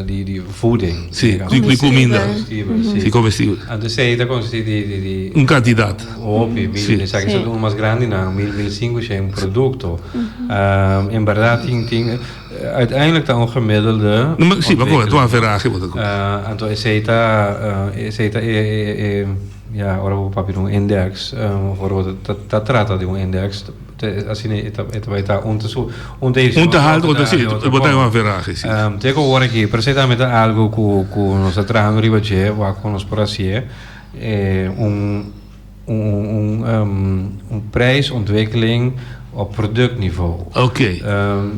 Die voeding. Sì, di comida. Sì, commestibile. De CETA consiste di Un candidato. Ovvio, Sì. sai che sono más grandi, 1500 è un prodotto. In verdad, uiteindelijk dan een gemiddelde. Sì, ma come? Tu hai verragen wat het Anto CETA, ja, ora proprio un index, ora tratta di un index. Assim, vai estar unterhalten oder sì, poteva una verragen, sì. Tegenwoordig hier, precisamente algo que nos atraen ribaje, waar con nos parasie, een prijsontwikkeling op productniveau. Ok.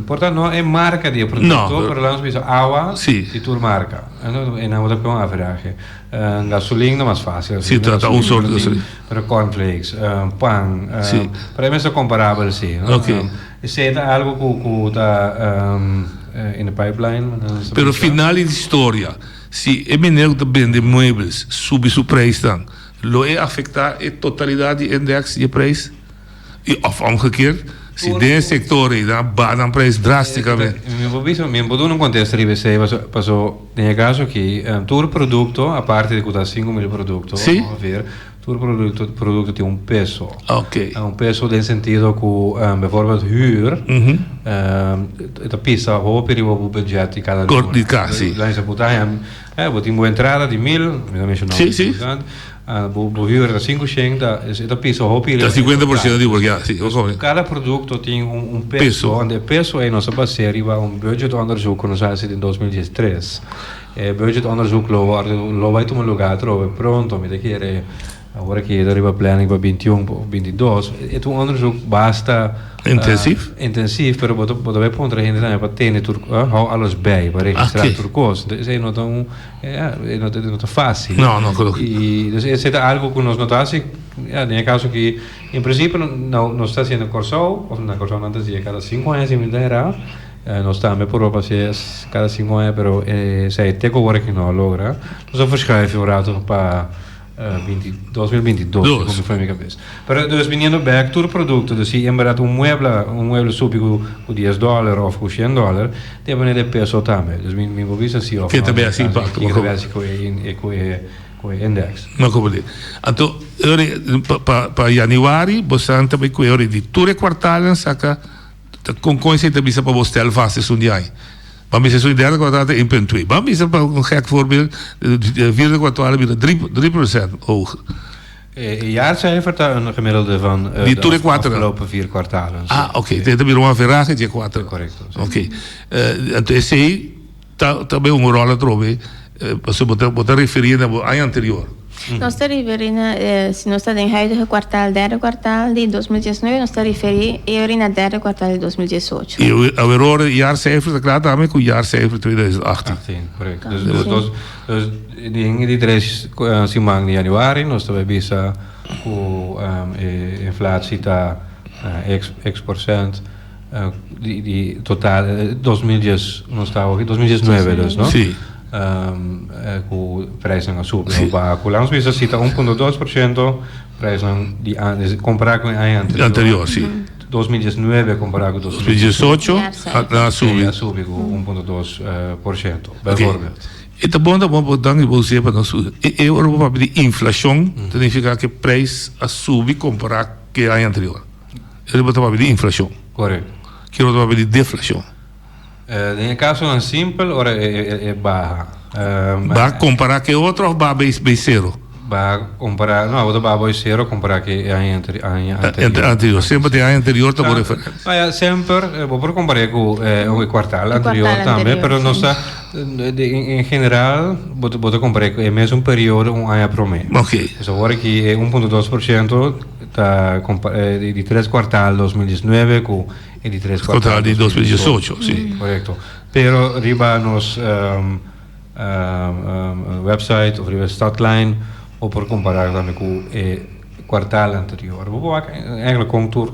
Portanto, non è marca di prodotto, no, per l'anno AWA, sì. di tua marca. E non vado più a verragen. Gasolina è più facile. Sì, tratta un sorto di per cornflakes, pan, sì. Per me è comparabile, sì. No? Ok. Se è algo che sta in de pipeline. Pero finale di storia, se é menino que vende muebles sube su prijs dan, lo é afectar a totalidade de index de prijs? Of omgekeerd, se de sector dan badan prijs drasticamente. Mi posso non contestare se passò nel caso che tutto prodotto, a parte di quota 5.000 prodotto, sì? Tutto prodotto di un peso. Ok. Un peso nel sentido che bijvoorbeeld huur, het pista hoop je op budget di cada giorno. Di casi. Lei sa puttana, wat in entrada di 1.000, sì, sì. Huur da 500, het pista hoop je. Da 50% di ja, sì. Cada prodotto tem un peso, e peso è nostra base arriva un budget onderzoek che noi in 2013. Budget onderzoek lo vai tu lugar trove pronto, mi chiede ora che arriva planning per 21 22 e tu onderzoek basta intensief però dove può entrare in patente hou alles bij per registrare turcos é não tá fácil não coloco dus é algo que nos notasi nel caso che in principio non sta sendo corso o una corso non sta cada 5 anni in intera non sta me por Europa cada 5 anni però se te ora che non logra nos verschuiven un rato para 2022, como foi minha cabeça. Pero dus viniendo back to produto, dus si in verdad un mueble subi con $10 of con $100, deve de peso também. Dus mi visa si of. Che também assim impacto. Que também assim com index. Não como dizer. Então, para januari, você também com ore di tutte quartalen saca con coisa também para você alface sundiai. Maar misschien zo'n derde kwartaal 1,2. Maar misschien een gek voorbeeld, de vierde kwartaal weer 3% hoger. Een jaarcijfer daar een gemiddelde van de afgelopen 4 kwartalen. Oké. Dit is weer een verraging in 4. Correct. Oké. En toen zei também een rol trove, você pode referir ao ano anterior. Nós está referindo, se nós está em huidige kwartaal, derde kwartaal de 2019, nós está referindo ao derde kwartaal de 2018. E o error jaarcijfer, dat gaat daarmee met jaarcijfer 2018. Correct. Dus die três semana de januari, nós estamos bisa com inflatie da X%. Die totaal 2019 dus, no? Sì. Com prijzen gaan zoeken. Com langs bisa cita 1,2%, prijzen die comparar com o ano anterior, sim. 2019 comparar com 2018, subiu com 1,2%, bijvoorbeeld. E tá bom, dank você para nós. E Europa de inflação, significa que o preço sube comparar com o ano anterior. Europa de inflação. Correto. Que Europa de deflação. Nel caso non simple, ora è baja. Va comparar que outro ou va bem zero? Va comparar, no, va bem zero comparar que anno anterior. Sempre tem ano anterior tá por referência. Ma sempre, vou comparar com o quartal anterior também, però non sta in general, vou comparar com o mesmo período um ano promedio. Ok. Então agora que é 1,2% di 3 quartal 2019 con e di 3 quartal di 2018, sì. Corretto. Però arriba nos website of arriba Statline o per comparare também com o quartal anterior. Eigenlijk contour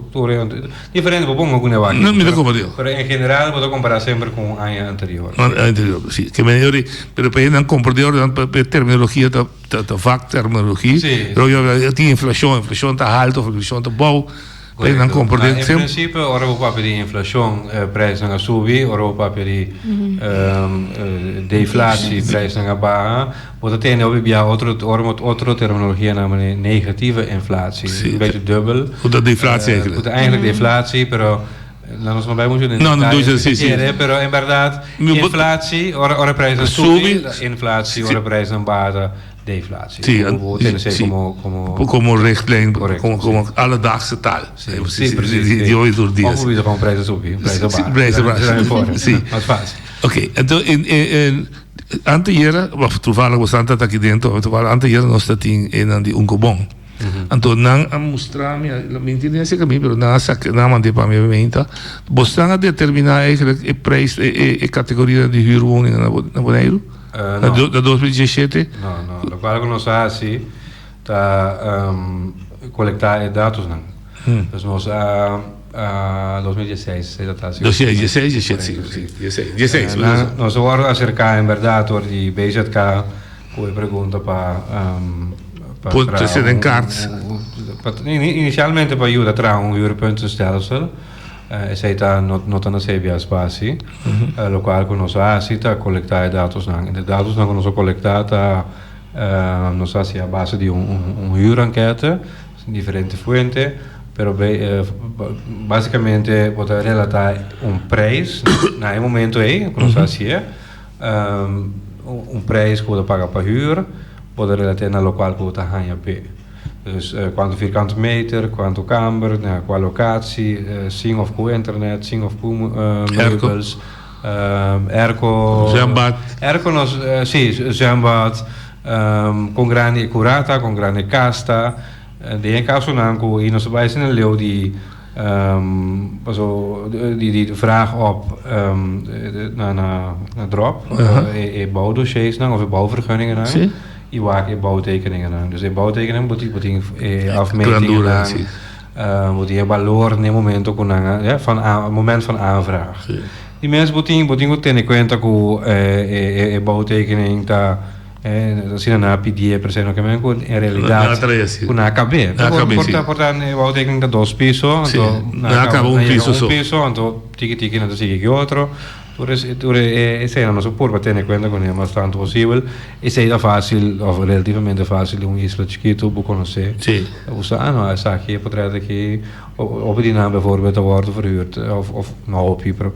differente, we pongo alguna vaca. Non mi raccomando. Però in generale vado comparar sempre con l'anno anterior. Anterior, sì. Che migliori, però poi non comprendere per terminologia da vaak terminologie. Sì. Però io di inflazione sta alto, inflazione sta bau. Dan compra in principe Europa per die inflatie prijzen gaan subi, Europa per die deflatie prijzen gaan baan. Wat het ene op ja otro terminologie namelijk negatieve inflatie. Een beetje dubbel. Hoe dat deflatie eigenlijk? Eigenlijk deflatie, pero no nos vamos a no, pero en verdad inflatie, ora prijzen subi, inflatie, ora prijzen baan. Deflatie. Sì, come richtlijn, come alledaagse taal. Sì, die ooit door die. Of we gewoon prijzen op, prijzen baas. Sì. Wat fácil. Oké, en ante jaren, of toevallig was aan het aquí dentro, toevallig ante jaren nog staat in die uncobon. Anto nang a mostrarmi, la maintenance che mi però na mande pa mi venta, bostanga determinar eigenlijk e prijs e categoria di huurwoningen naar Bonaire. No. Da 2017? No. Lo quale nos hace ta colectar dados nan. Dus nos 2016 è stata 16. Nos ora acerca in verdad or di BZK poi pregunta pa Può essere in cards. Inizialmente pa aiuta tra un huurpuntenstelsel. E sei nota na CBA spazi, lo qual nos hace ta colectar dados nan. De dados nan nos colectata nos hace a base di un huurenquête, differenti fuente, pero basicamente può relatare un prijs na een momento nos hace un prijs que può pagar per huur, può relatare na lo qual può hanja pe. Dus quanto vierkante meter, quanto kamer, qua locatie, sing of co internet, sing of co meubels, airco, zwembad. Airco nos, zwembad, con grande curata, con grande casta. De een caso nanco in ons bij zijn leeuw die die vraag op naar drop, bouwdossiers of bouwvergunningen naar. Je waakt bouwtekeningen aan. Dus in bouwtekeningen moet je afmetingen aan. Moet je valor in het moment ook van het moment van aanvraag. Die mensen moeten goed tener cuenta que bouwtekening dat zien na pedir per se no que in realidad una KB. Porta bouwtekening dat 2 pisos, na acaba un piso, anto tiki na sigue que otro. Ese era nosso por tener cuenta con el más tanto posible. Ese era fácil, o relativamente fácil, un isla chiquito, para conocer. Sí. No, esa aquí, podría aquí, op die naam bijvoorbeeld, te worden verhuurd, of nou, hopie, pero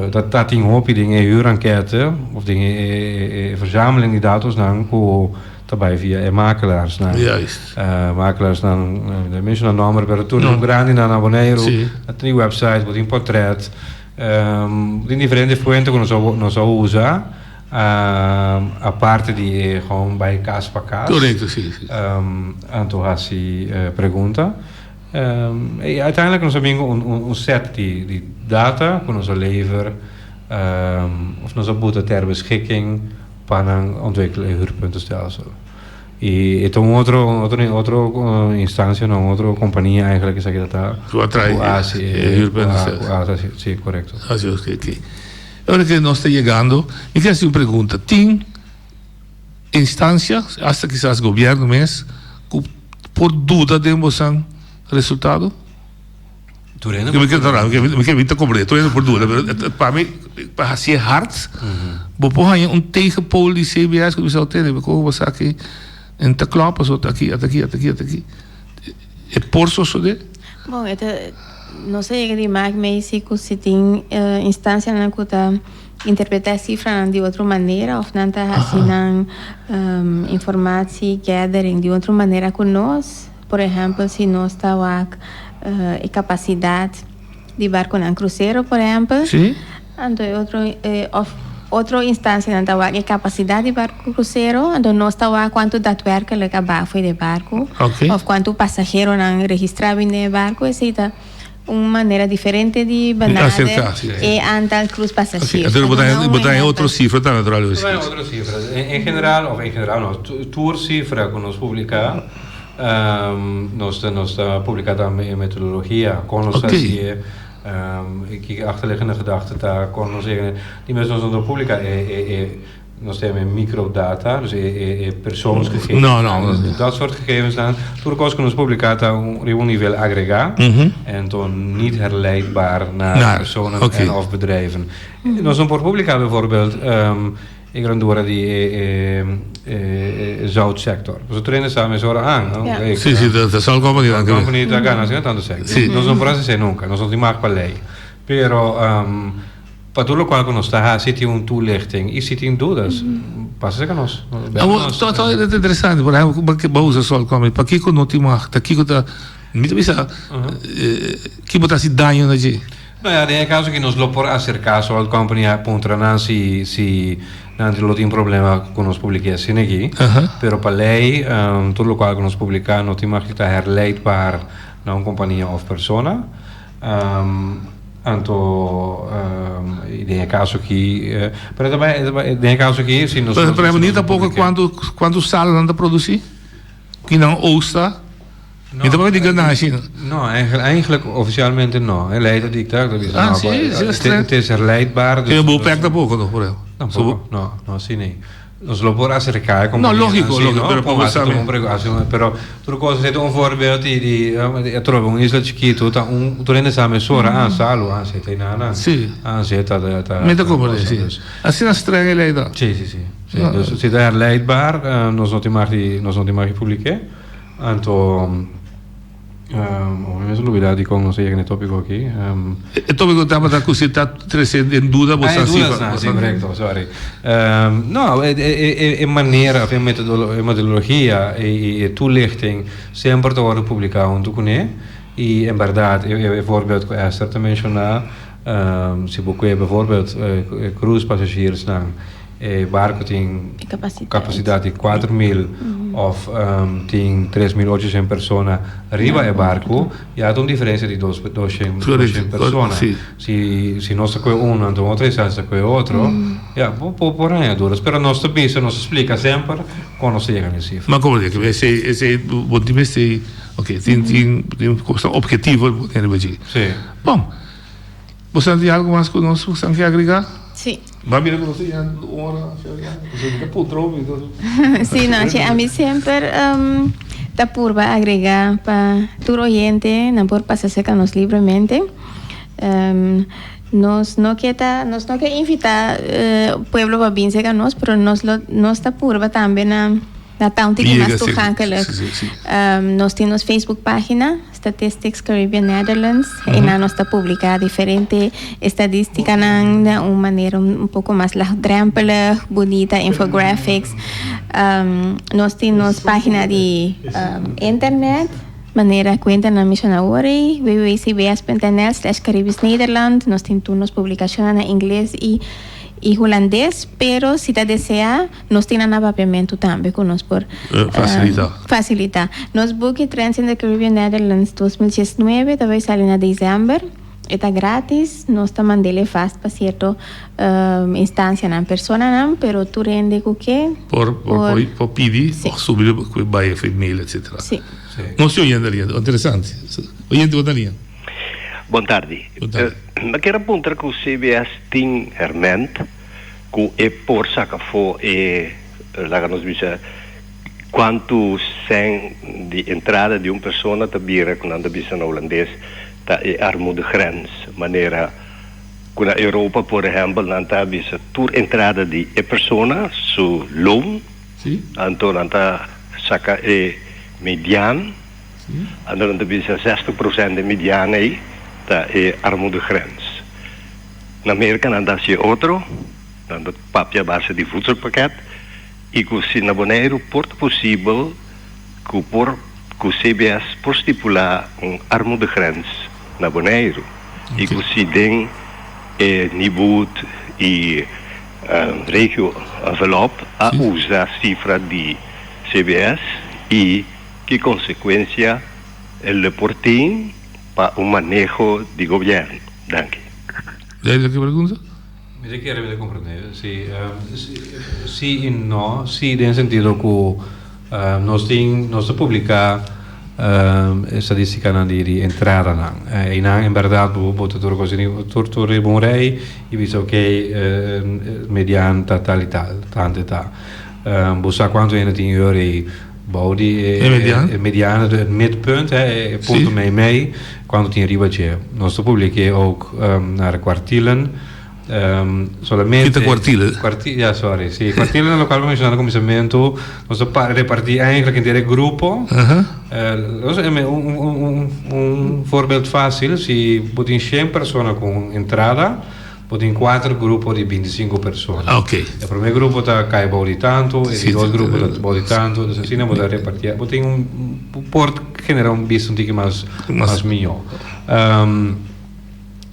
dat ding hopie, dingen huurenquête, of dingen verzameling die datos dan, daarbij via makelaars. Juist. Makelaars dan, de mensen dan nummer, pero toen nog grandi naar Bonaire, dat die website, wat een portret. Die differenti fuentes que nos usa a parte di gewoon bij caso per caso. Correcto, sí. Anto hasi pregunta. Uiteindelijk nos hebben een set die data que nos leveren of nos boeten ter beschikking van een ontwikkelen huurpuntenstelsel. Y esto es otra instancia, no, otra compañía eigenlijk is dat daar. Sí, correcto. Así es que. Ahora que nos está llegando, me quiero hacer una pregunta. ¿Tiene instancias, hasta quizás gobierno mes, por duda de un resultado? Me quedo visto completo, por duda, pero para mí, para hacer hard, vos hay un tegenpol die CBS que zou tener, como vos aquí. En te kloppen zo aquí. Het porso zo de? Bom, não sei que demais México se tem instância na que interpretar cifra de outra maneira ou não tá assim informação gathering de outra maneira que nós, por exemplo, se nós tá a capacidade de barco na cruzeiro, por exemplo, então outra instância não está a capacidade de barco cruzeiro, então não está quanto daadwerkelijk foi de barco, ou quanto passageiro não registrava no barco, essa uma maneira diferente de banada e aantal cruz passageiros. Botar em outra cifra, tá natural. Botar em outra cifra. Em geral, tour cifra que nos publica, nos está publicada a metodologia, com nos que achterliggende gedachten daar kon zeggen die mensen ons onder publica Nós temos microdata, dus persoonsgegevens. Dat soort gegevens dan. Toen kosten we publicata een niveau agrega en dan niet herleidbaar naar personen en of bedrijven. Nos een publica bijvoorbeeld, ik rondora die zoutsector. Dus we trainen samen zo aan. Sì, dat zal komen niet aan. Compagnie da ganas in tanto sector. Nos een proces nunca, nos niet mag palei. Pero para tudo qual que nós está, se tem toelichting, e se tem dúvidas, passa que nós. Então é interessante, por exemplo, porque usa só como para que não tem mais, daqui que tá, me bisa, que botar se danho na gente. Nou ja, in caso que nos lo por acercar só a companhia pontranan se não tem problema com nos publicação aqui, pero para lei, tudo qual que nos publicar não tem mais que estar herleidbaar naar een companhia of persona. Anto in caso que pero também in caso que se nos pero niet tampoco quando sale anda produzir que não ouça então vai dizer não eigenlijk officialmente não é lei dat dictaat dat is het is herleidbaar dus je beperkt tampoco nog por exemplo no sì nee nos lo può acercare come no logico però tu cosa se un voorbeeld di trovo un isla chiquito tu rende sa mesura salo siete nana siete da meta come sì assim na strenge leida sì dus se daar leidbaar nos not imagi publique anto ovviamente l'ubilità di come non si è nel topico qui il topico da così sta in duda sì, corretto, sorry no in maniera in metodologia e toelichting sempre te worden publicato tu connais e in verdad bijvoorbeeld Esther te mencionar se você bijvoorbeeld cruise passagiers dan barco tem capacidade de 4.000 of tem 3.800 persone arriva e barco e ha una differenza di 200 persone se nostro que uno anto outro senza que outro può a duras però nostro bisa nos explica sempre quando si llega in cifra ma come dire che se voltimesti ok tem questo obiettivo nel budget sì bom possiamo dire algo más con nos anche agregar Sí. Va bien con usted ya hora, sí, no, a mí siempre te purba agregar para tu oyente, no por pasarse con nos libremente. Nos no quiere invitar pueblo para vinse con nos, pero nos te purba también a taunti que más toegankelijk. Nos tenemos Facebook página Statistics Caribbean Netherlands y nos está publicada diferente estadística de una manera un poco más laagdrempelig, bonita, infographics. Nos tenemos página de internet, manera cuenta na missionary www.cbs.nl/Caribisch-Nederland. Nos tenemos publicaciones en inglés y holandés, pero si te desea, nos tienen apapiamento también con nos por facilitar. Nos book Trends in the Caribbean Netherlands 2019, también sale en diciembre. Está gratis, nos está mandando fast para cierta instancia en persona, pero tú rende que por pedir, subir by mail, etc. Sí. Non si oyente lì, interessante. Oyente quando lì. Buon tardi. Ma che racconta che CBS tin herment cu e por saca fo la nos dice quanto sen di entrada di un persona te bira con anda bisa na holandês ta e armoede grens manera con Europa por ejemplo nanta bisa tur entrada di e persona su loan anto nanta saca median anto nanta bisa 60% de median da armoedegrens. In Amerika dan je outro, dan dat papje base die voedselpakket, e que se na Bonaire porta possível que CBS por estipular armoedegrens na Bonaire, e que se den niveau e regio envelope a usar a cifra de CBS e que consequência ele portem para un manejo de gobierno. Danke. ¿Hay alguna pregunta? Mi quiere de comprender. Sí y no. Sí, en el sentido que nos publica statistica di entrata in verdad tutto così tutto rimorei e visto che mediante tanta età bussa quanto in teoria body e mediane het midpunt è punto mee quando ti arriva c'è nostro pubblico è ook naar kwartielen solamente kwartielen kwartielen lokaal commissionario commissariamento nostro reparti eigenlijk in direct gruppo un voorbeeld fácil si putin 100 persone con entrada in 4 gruppi di 25 persone. Ok. Il primo gruppo cai di tanto, e il secondo gruppo di tanto, dus así vamos a repartir. Botin un port genera un bisto un más mio.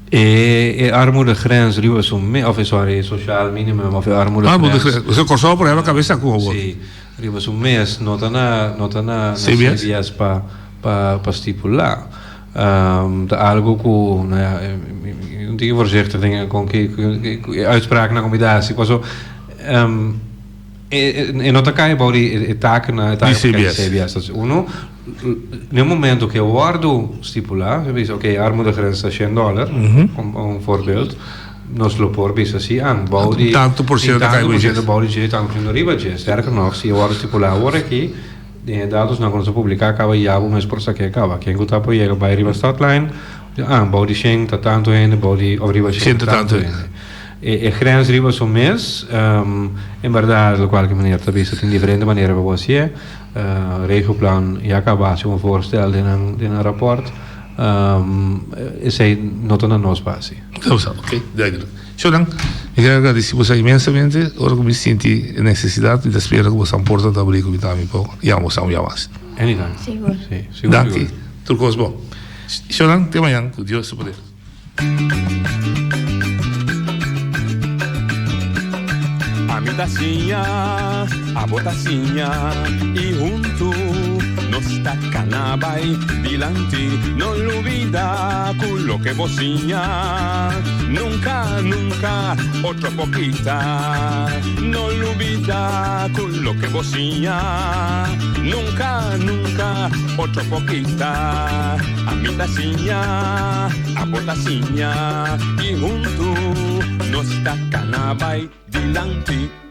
E armoedegrens riba of sociaal minimum of armoedegrens. Você cortou por ela a cabeça com o Sì, riba su mes notana CBS pa stipulare. Algo que não tinha voorzichtig dingen com que uitspraak na combinatie was zo en nota kan je bouw die taken CBS dat is uno nel momento che eu guardo stipula oké armoedegrens is $100 een voorbeeld nos lo porbis assim bouw die tanto por cento bouw die tanto no riba sterker nog zie je guardo stipula ora aqui dados na conosco publicar acaba já o mês por saque acaba quem gota por chega bij riba statline body shing tanto in body of riba shing tanto e grens riba so mês em verdade de qualquer maneira também se tem diferente maneira para você regelplan já acaba se um voorstel in een rapport sei nota na nos base ok duidelijk Shodan, ik agradeço você imensamente. Ora que me senti necessidade de espero que você importa da briga com também pouco. Já vamos mais. Anytime. Seguro. Sim. Danke. Tudo coisa bom. Shodan, até amanhã. Com Deus, poder. A mi tacinha, a botacinha e junto nos tacanabay dilante no olvida quello que vocinha nunca otro poquita no olvida quello que vocinha nunca otro poquita a mi tacinha a botacinha y junto nos tacanabay dilante